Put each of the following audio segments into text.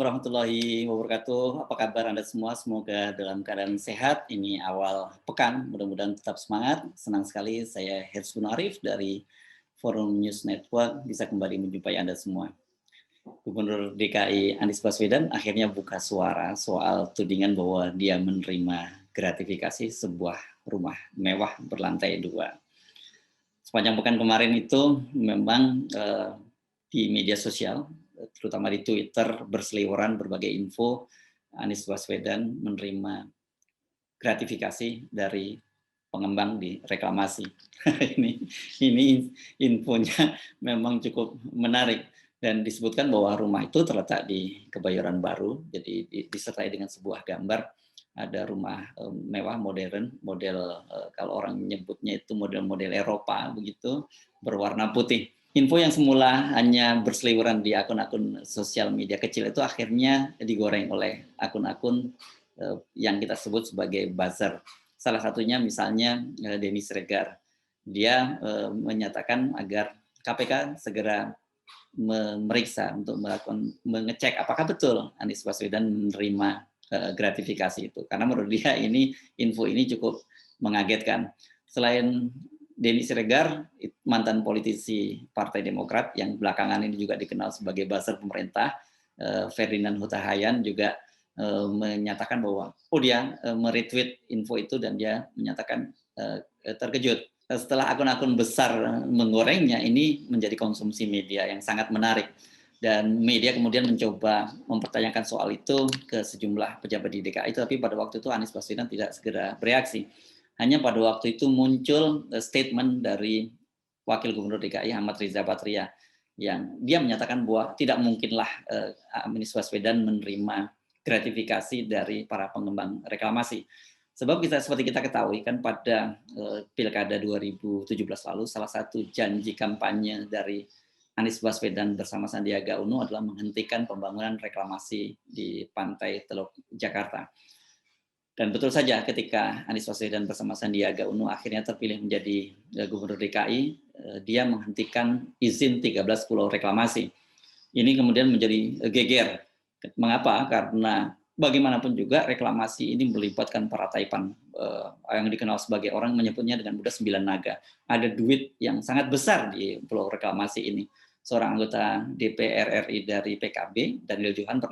warahmatullahi wabarakatuh. Apa kabar Anda semua? Semoga dalam keadaan sehat. Ini awal pekan, mudah-mudahan tetap semangat. Senang sekali saya Herzgun Arif dari Forum News Network bisa kembali menjumpai Anda semua. Gubernur DKI Anies Baswedan akhirnya buka suara soal tudingan bahwa dia menerima gratifikasi sebuah rumah mewah berlantai 2. Sepanjang pekan kemarin itu memang di media sosial, terutama di Twitter, berseliweran berbagai info Anies Baswedan menerima gratifikasi dari pengembang di reklamasi. ini infonya memang cukup menarik dan disebutkan bahwa rumah itu terletak di Kebayoran Baru, jadi disertai dengan sebuah gambar ada rumah mewah modern, model kalau orang menyebutnya itu model-model Eropa begitu, berwarna putih. Info yang semula hanya berseliweran di akun-akun sosial media kecil itu akhirnya digoreng oleh akun-akun yang kita sebut sebagai buzzer. Salah satunya misalnya Denny Siregar. Dia menyatakan agar KPK segera memeriksa untuk mengecek apakah betul Anies Baswedan menerima gratifikasi itu. Karena menurut dia info ini cukup mengagetkan. Selain Denny Siregar, mantan politisi Partai Demokrat yang belakangan ini juga dikenal sebagai buzzer pemerintah, Ferdinand Huta Hayan juga menyatakan bahwa dia meretweet info itu dan dia menyatakan terkejut. Setelah akun-akun besar menggorengnya, ini menjadi konsumsi media yang sangat menarik. Dan media kemudian mencoba mempertanyakan soal itu ke sejumlah pejabat di DKI, tapi pada waktu itu Anies Baswedan tidak segera bereaksi. Hanya pada waktu itu muncul statement dari Wakil Gubernur DKI Ahmad Riza Patria yang dia menyatakan bahwa tidak mungkinlah Anies Baswedan menerima gratifikasi dari para pengembang reklamasi. Sebab seperti kita ketahui kan pada Pilkada 2017 lalu salah satu janji kampanye dari Anies Baswedan bersama Sandiaga Uno adalah menghentikan pembangunan reklamasi di pantai Teluk Jakarta. Dan betul saja ketika Anies Baswedan bersama Sandiaga Uno akhirnya terpilih menjadi Gubernur DKI, dia menghentikan izin 13 pulau reklamasi. Ini kemudian menjadi geger. Mengapa? Karena bagaimanapun juga reklamasi ini melibatkan para taipan yang dikenal sebagai orang menyebutnya dengan mudah 9 naga. Ada duit yang sangat besar di pulau reklamasi ini. Seorang anggota DPR RI dari PKB, Daniel Johan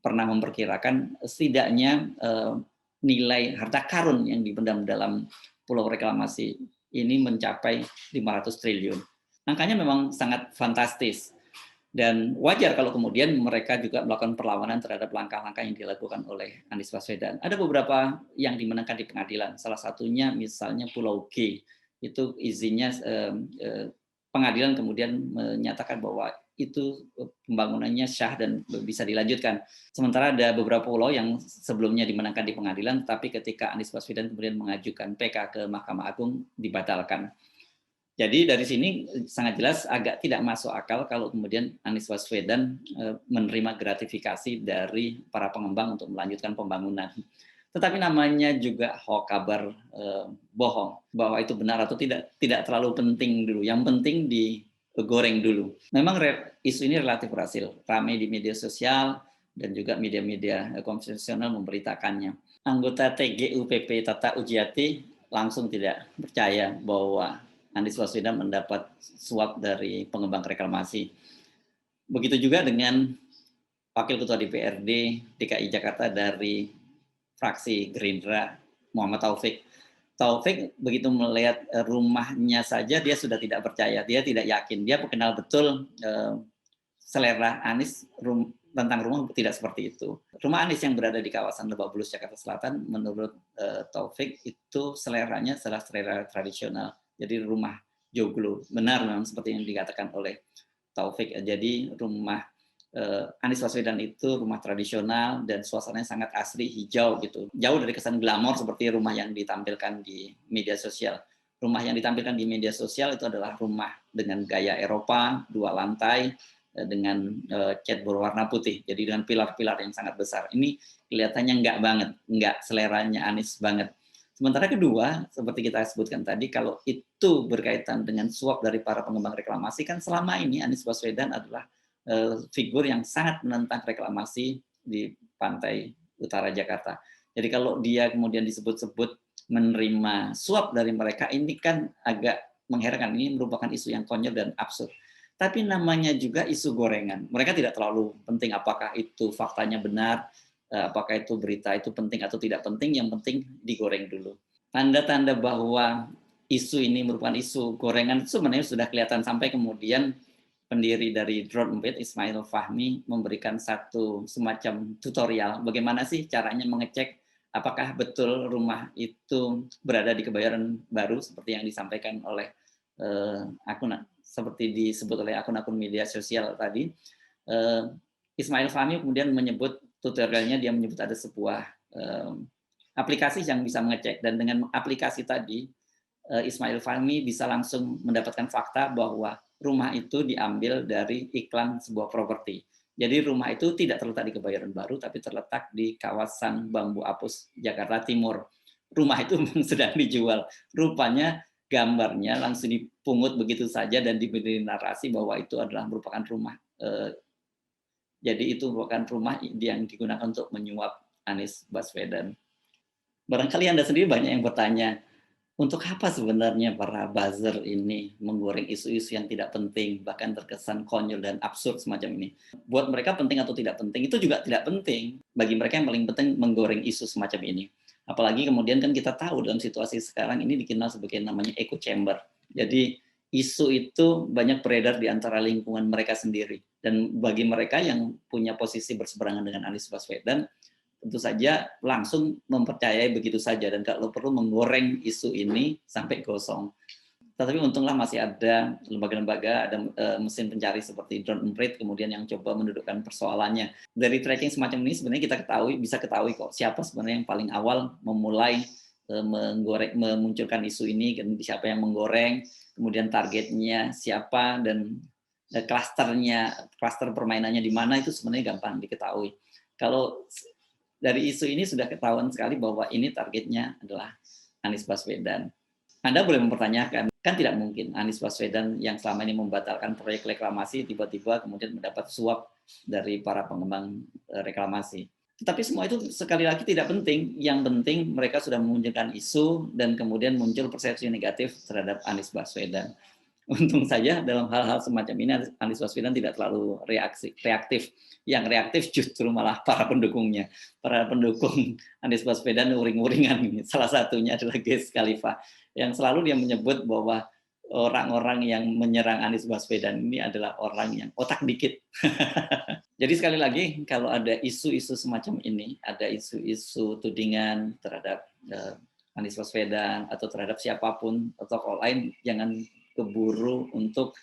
pernah memperkirakan setidaknya nilai harta karun yang dipendam dalam pulau reklamasi ini mencapai 500 triliun. Angkanya memang sangat fantastis. Dan wajar kalau kemudian mereka juga melakukan perlawanan terhadap langkah-langkah yang dilakukan oleh Anies Baswedan. Ada beberapa yang dimenangkan di pengadilan. Salah satunya misalnya Pulau G. Itu izinnya pengadilan kemudian menyatakan bahwa itu pembangunannya syah dan bisa dilanjutkan. Sementara ada beberapa pulau yang sebelumnya dimenangkan di pengadilan, tapi ketika Anies Baswedan kemudian mengajukan PK ke Mahkamah Agung dibatalkan. Jadi dari sini sangat jelas agak tidak masuk akal kalau kemudian Anies Baswedan menerima gratifikasi dari para pengembang untuk melanjutkan pembangunan. Tetapi namanya juga hoax, kabar bohong, bahwa itu benar atau tidak terlalu penting dulu. Yang penting digoreng dulu. Memang isu ini relatif berhasil, ramai di media sosial dan juga media-media konvensional memberitakannya. Anggota TGUPP Tata Ujiati langsung tidak percaya bahwa Anies Baswedan mendapat suap dari pengembang reklamasi. Begitu juga dengan Wakil Ketua DPRD DKI Jakarta dari fraksi Gerindra, Muhammad Taufik. Taufik begitu melihat rumahnya saja dia sudah tidak percaya, dia tidak yakin, dia kenal betul selera Anies tentang rumah tidak seperti itu. Rumah Anies yang berada di kawasan Lebak Bulus Jakarta Selatan menurut Taufik itu seleranya adalah selera tradisional. Jadi rumah joglo, benar memang seperti yang dikatakan oleh Taufik. Jadi rumah Anies Baswedan itu rumah tradisional dan suasananya sangat asri, hijau gitu. Jauh dari kesan glamor seperti rumah yang ditampilkan di media sosial. Rumah yang ditampilkan di media sosial itu adalah rumah dengan gaya Eropa, 2 lantai, dengan cat berwarna putih. Jadi dengan pilar-pilar yang sangat besar. Ini kelihatannya enggak seleranya Anies banget. Sementara kedua, seperti kita sebutkan tadi, kalau itu berkaitan dengan suap dari para pengembang reklamasi, kan selama ini Anies Baswedan adalah figur yang sangat menentang reklamasi di pantai utara Jakarta. Jadi kalau dia kemudian disebut-sebut menerima suap dari mereka, ini kan agak mengherankan. Ini merupakan isu yang konyol dan absurd. Tapi namanya juga isu gorengan. Mereka tidak terlalu penting apakah itu faktanya benar, apakah itu berita itu penting atau tidak penting, yang penting digoreng dulu. Tanda-tanda bahwa isu ini merupakan isu gorengan itu sebenarnya sudah kelihatan sampai kemudian pendiri dari Drone Emprit, Ismail Fahmi, memberikan satu semacam tutorial bagaimana sih caranya mengecek apakah betul rumah itu berada di Kebayoran Baru seperti yang disampaikan oleh akun seperti disebut oleh akun-akun media sosial tadi. Ismail Fahmi kemudian menyebut tutorialnya, dia menyebut ada sebuah aplikasi yang bisa mengecek, dan dengan aplikasi tadi Ismail Fahmi bisa langsung mendapatkan fakta bahwa rumah itu diambil dari iklan sebuah properti. Jadi rumah itu tidak terletak di Kebayoran Baru, tapi terletak di kawasan Bambu Apus, Jakarta Timur. Rumah itu sedang dijual. Rupanya gambarnya langsung dipungut begitu saja dan diberi narasi bahwa itu adalah merupakan rumah. Jadi itu merupakan rumah yang digunakan untuk menyuap Anies Baswedan. Barangkali Anda sendiri banyak yang bertanya, untuk apa sebenarnya para buzzer ini menggoreng isu-isu yang tidak penting, bahkan terkesan konyol dan absurd semacam ini? Buat mereka penting atau tidak penting, itu juga tidak penting. Bagi mereka yang paling penting menggoreng isu semacam ini. Apalagi kemudian kan kita tahu dalam situasi sekarang ini dikenal sebagai namanya echo chamber. Jadi isu itu banyak beredar di antara lingkungan mereka sendiri. Dan bagi mereka yang punya posisi berseberangan dengan Anies Baswedan, tentu saja langsung mempercayai begitu saja, dan kalau perlu menggoreng isu ini sampai gosong. Tetapi untunglah masih ada lembaga-lembaga, ada mesin pencari seperti Drone Emprit kemudian yang coba mendudukkan persoalannya. Dari tracking semacam ini sebenarnya kita bisa ketahui kok siapa sebenarnya yang paling awal memulai memunculkan isu ini, dan siapa yang menggoreng, kemudian targetnya siapa, dan klaster permainannya di mana, itu sebenarnya gampang diketahui. Kalau dari isu ini sudah ketahuan sekali bahwa ini targetnya adalah Anies Baswedan. Anda boleh mempertanyakan, kan tidak mungkin Anies Baswedan yang selama ini membatalkan proyek reklamasi tiba-tiba kemudian mendapat suap dari para pengembang reklamasi. Tetapi semua itu sekali lagi tidak penting. Yang penting mereka sudah memunculkan isu dan kemudian muncul persepsi negatif terhadap Anies Baswedan. Untung saja dalam hal-hal semacam ini Anies Baswedan tidak terlalu reaktif. Yang reaktif justru malah para pendukungnya. Para pendukung Anies Baswedan uring-uringan. Salah satunya adalah Ges Khalifa, yang selalu dia menyebut bahwa orang-orang yang menyerang Anies Baswedan ini adalah orang yang otak dikit. Jadi sekali lagi, kalau ada isu-isu semacam ini, ada isu-isu tudingan terhadap Anies Baswedan atau terhadap siapapun atau tokoh lain, jangan keburu untuk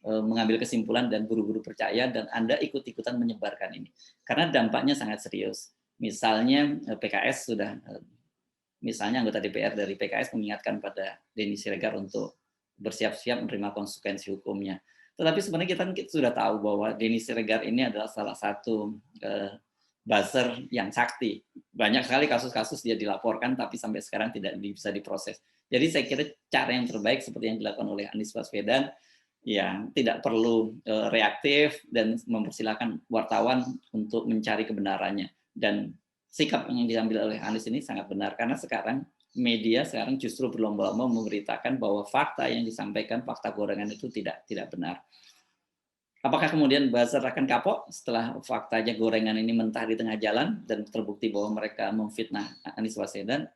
mengambil kesimpulan dan buru-buru percaya dan Anda ikut-ikutan menyebarkan ini. Karena dampaknya sangat serius. Misalnya PKS sudah, misalnya anggota DPR dari PKS mengingatkan pada Denny Siregar untuk bersiap-siap menerima konsekuensi hukumnya. Tetapi sebenarnya kita sudah tahu bahwa Denny Siregar ini adalah salah satu buzzer yang sakti. Banyak sekali kasus-kasus dia dilaporkan tapi sampai sekarang tidak bisa diproses. Jadi saya kira cara yang terbaik seperti yang dilakukan oleh Anies Baswedan, ya tidak perlu reaktif dan mempersilahkan wartawan untuk mencari kebenarannya. Dan sikap yang diambil oleh Anies ini sangat benar, karena sekarang media sekarang justru berlomba-lomba memberitakan bahwa fakta yang disampaikan, fakta gorengan itu tidak benar. Apakah kemudian buzzer akan kapok setelah faktanya gorengan ini mentah di tengah jalan dan terbukti bahwa mereka memfitnah Anies Baswedan?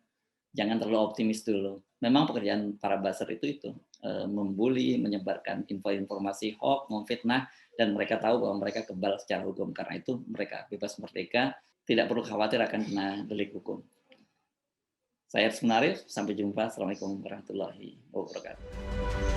Jangan terlalu optimis dulu. Memang pekerjaan para buzzer itu membuli, menyebarkan informasi hoax, memfitnah, dan mereka tahu bahwa mereka kebal secara hukum. Karena itu mereka bebas merdeka, tidak perlu khawatir akan kena delik hukum. Saya Hersman Arif, sampai jumpa. Assalamualaikum warahmatullahi wabarakatuh.